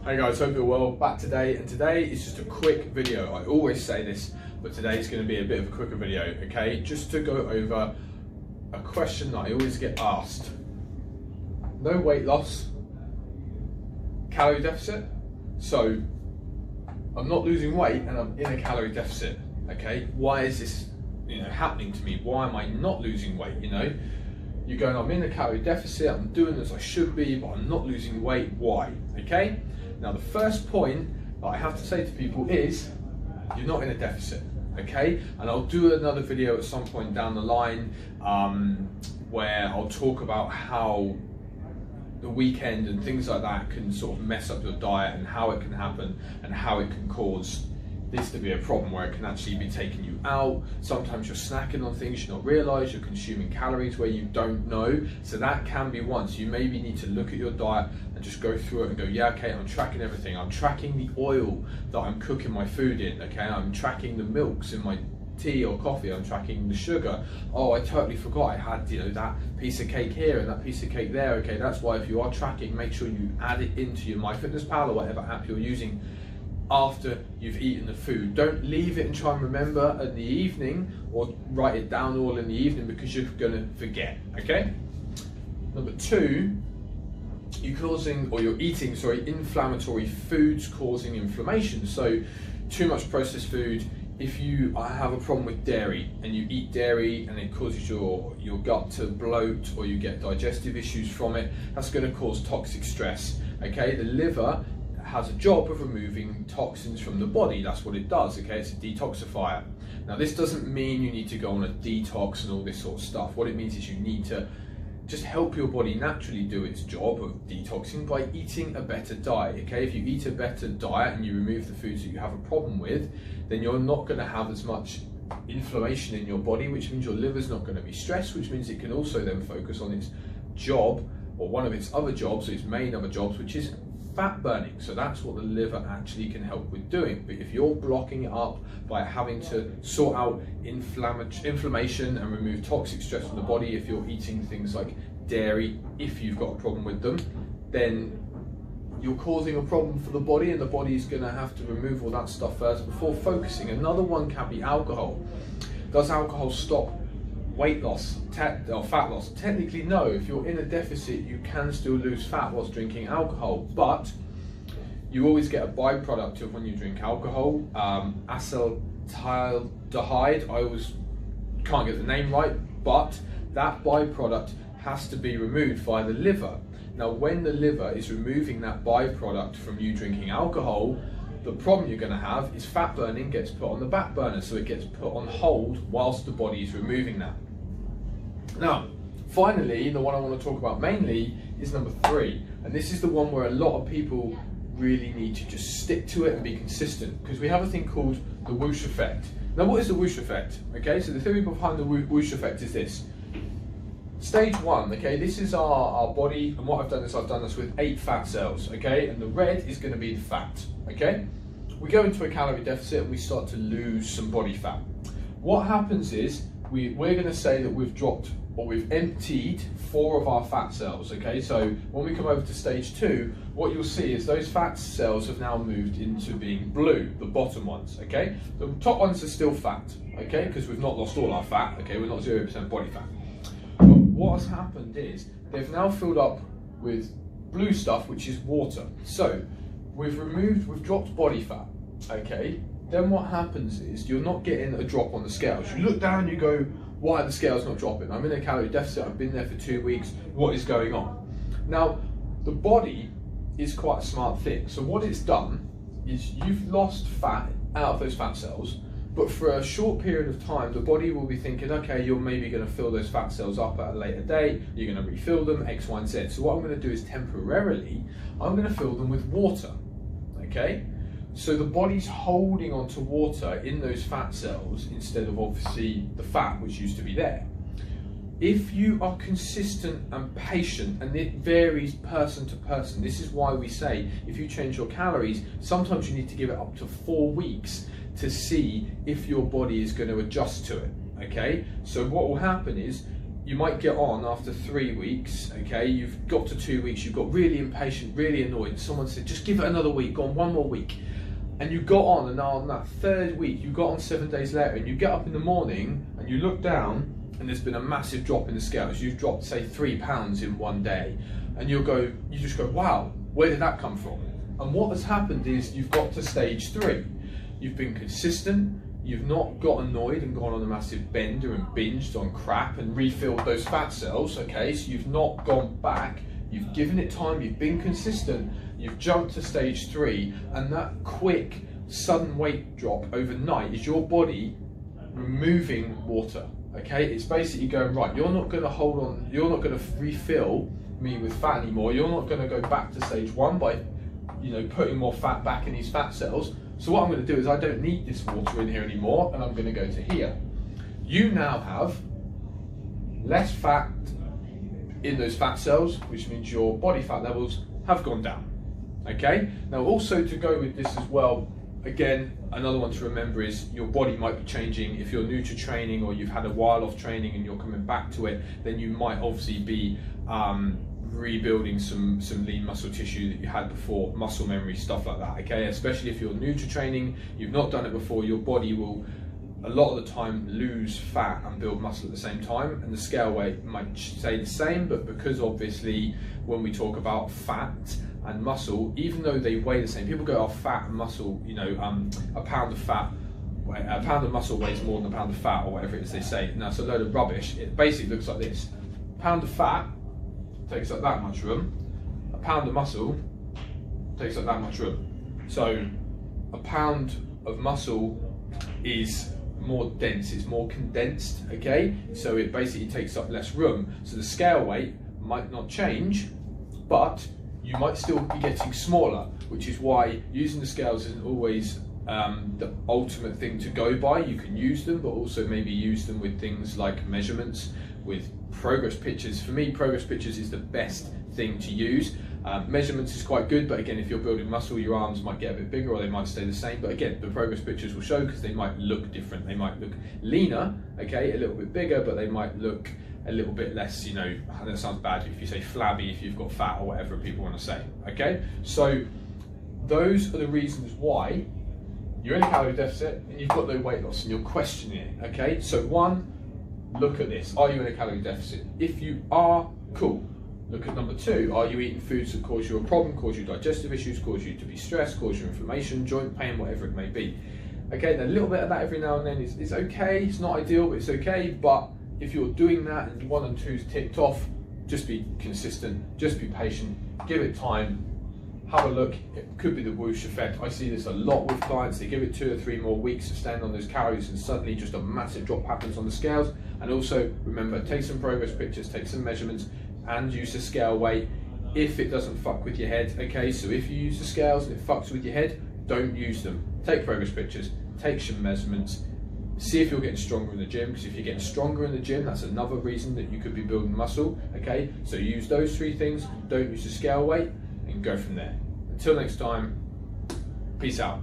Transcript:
Hey guys, hope you're well. Back today, and today is just a quick video. I always say this, but today is going to be a bit of a quicker video, okay? Just to go over a question that I always get asked. No weight loss, calorie deficit. So I'm not losing weight and I'm in a calorie deficit, okay? Why is this, happening to me? Why am I not losing weight, You're going, I'm in a calorie deficit, I'm doing as I should be, but I'm not losing weight. Why? Okay? Now, the first point that I have to say to people is, you're not in a deficit, okay? And I'll do another video at some point down the line where I'll talk about how the weekend and things like that can sort of mess up your diet and how it can happen and how it can cause this to be a problem where it can actually be taking you out. Sometimes you're snacking on things you don't realise, you're consuming calories where you don't know. So that can be one. So you maybe need to look at your diet and just go through it and go, yeah, okay, I'm tracking everything. I'm tracking the oil that I'm cooking my food in, okay? I'm tracking the milks in my tea or coffee, I'm tracking the sugar. Oh, I totally forgot I had, that piece of cake here and that piece of cake there. Okay, that's why if you are tracking, make sure you add it into your MyFitnessPal or whatever app you're using after you've eaten the food. Don't leave it and try and remember in the evening or write it down all in the evening because you're gonna forget, okay? Number two, you're eating inflammatory foods causing inflammation. So too much processed food. If you have a problem with dairy and you eat dairy and it causes your gut to bloat or you get digestive issues from it, that's going to cause toxic stress, okay? The liver has a job of removing toxins from the body. That's what it does, okay? It's a detoxifier. Now, this doesn't mean you need to go on a detox and all this sort of stuff. What it means is you need to just help your body naturally do its job of detoxing by eating a better diet, okay? If you eat a better diet and you remove the foods that you have a problem with, then you're not going to have as much inflammation in your body, which means your liver's not going to be stressed, which means it can also then focus on its job, or one of its other jobs, its main other jobs, which is fat burning. So that's what the liver actually can help with doing. But if you're blocking it up by having to sort out inflammation and remove toxic stress from the body, if you're eating things like dairy, if you've got a problem with them, then you're causing a problem for the body, and the body is going to have to remove all that stuff first before focusing. Another one can be alcohol. Does alcohol stop weight loss or fat loss? Technically no. If you're in a deficit, you can still lose fat whilst drinking alcohol, but you always get a byproduct of when you drink alcohol, acetaldehyde. I always can't get the name right, but that byproduct has to be removed by the liver. Now, when the liver is removing that byproduct from you drinking alcohol, the problem you're going to have is fat burning gets put on the back burner, so it gets put on hold whilst the body is removing that. Now, finally, the one I want to talk about mainly is number three, and this is the one where a lot of people really need to just stick to it and be consistent, because we have a thing called the WHOOSH effect. Now, what is the WHOOSH effect? Okay, so the theory behind the WHOOSH effect is this. Stage one, okay, this is our body, and what I've done this with 8 fat cells, okay, and the red is going to be the fat, okay? We go into a calorie deficit and we start to lose some body fat. What happens is we're going to say that we've dropped or we've emptied 4 of our fat cells, okay? So when we come over to stage 2, what you'll see is those fat cells have now moved into being blue, the bottom ones, okay? The top ones are still fat, okay, because we've not lost all our fat, okay? We're not 0% body fat. What has happened is they've now filled up with blue stuff, which is water. So we've dropped body fat, okay? Then what happens is you're not getting a drop on the scales. You look down and you go, why are the scales not dropping? I'm in a calorie deficit, I've been there for 2 weeks, what is going on? Now, the body is quite a smart thing. So what it's done is you've lost fat out of those fat cells, but for a short period of time, the body will be thinking, okay, you're maybe going to fill those fat cells up at a later date, you're going to refill them, X, Y, and Z. So what I'm going to do is temporarily, I'm going to fill them with water, okay? So the body's holding onto water in those fat cells instead of obviously the fat, which used to be there. If you are consistent and patient, and it varies person to person, this is why we say if you change your calories, sometimes you need to give it up to 4 weeks to see if your body is going to adjust to it, okay? So what will happen is you might get on after 3 weeks, okay? You've got to 2 weeks, you've got really impatient, really annoyed. Someone said, just give it another week, go on 1 more week. And you got on, and now on that 3rd week, you got on 7 days later, and you get up in the morning and you look down, and there's been a massive drop in the scales. You've dropped, say, 3 pounds in 1 day. And you just go, wow, where did that come from? And what has happened is you've got to stage 3. You've been consistent, you've not got annoyed and gone on a massive bender and binged on crap and refilled those fat cells, okay? So you've not gone back, you've given it time, you've been consistent, you've jumped to stage 3, and that quick, sudden weight drop overnight is your body removing water, okay? It's basically going, right, you're not gonna hold on, you're not gonna refill me with fat anymore, you're not gonna go back to stage 1 by, putting more fat back in these fat cells. So what I'm going to do is I don't need this water in here anymore, and I'm going to go to here. You now have less fat in those fat cells, which means your body fat levels have gone down. Okay? Now also to go with this as well, again, another one to remember is your body might be changing. If you're new to training or you've had a while off training and you're coming back to it, then you might obviously be rebuilding some lean muscle tissue that you had before, muscle memory, stuff like that, okay? Especially if you're new to training, you've not done it before, your body will a lot of the time lose fat and build muscle at the same time, and the scale weight might stay the same, but because obviously when we talk about fat and muscle, even though they weigh the same, people go, oh, fat and muscle, a pound of muscle weighs more than a pound of fat, or whatever it is they say. Now it's a load of rubbish. It basically looks like this. A pound of fat takes up that much room, a pound of muscle takes up that much room. So a pound of muscle is more dense, it's more condensed, okay? So it basically takes up less room. So the scale weight might not change, but you might still be getting smaller, which is why using the scales isn't always the ultimate thing to go by. You can use them, but also maybe use them with things like measurements, with progress pictures. For me, progress pictures is the best thing to use. Measurements is quite good, but again, if you're building muscle, your arms might get a bit bigger or they might stay the same. But again, the progress pictures will show, because they might look different. They might look leaner, okay, a little bit bigger, but they might look a little bit less, that sounds bad if you say flabby, if you've got fat or whatever people want to say, okay? So those are the reasons why you're in a calorie deficit and you've got no weight loss and you're questioning it, okay? So one, look at this. Are you in a calorie deficit? If you are, cool. Look at number 2. Are you eating foods that cause you a problem, cause you digestive issues, cause you to be stressed, cause you inflammation, joint pain, whatever it may be? Okay, a little bit of that every now and then is okay. It's not ideal, but it's okay. But if you're doing that and 1 and 2's ticked off, just be consistent, just be patient, give it time, have a look. It could be the whoosh effect. I see this a lot with clients. They give it 2 or 3 more weeks to stand on those calories and suddenly just a massive drop happens on the scales. And also remember, take some progress pictures, take some measurements, and use the scale weight if it doesn't fuck with your head, okay? So if you use the scales and it fucks with your head, don't use them. Take progress pictures, take some measurements, see if you're getting stronger in the gym, because if you're getting stronger in the gym, that's another reason that you could be building muscle, okay? So use those 3 things, don't use the scale weight, and go from there. Until next time, peace out.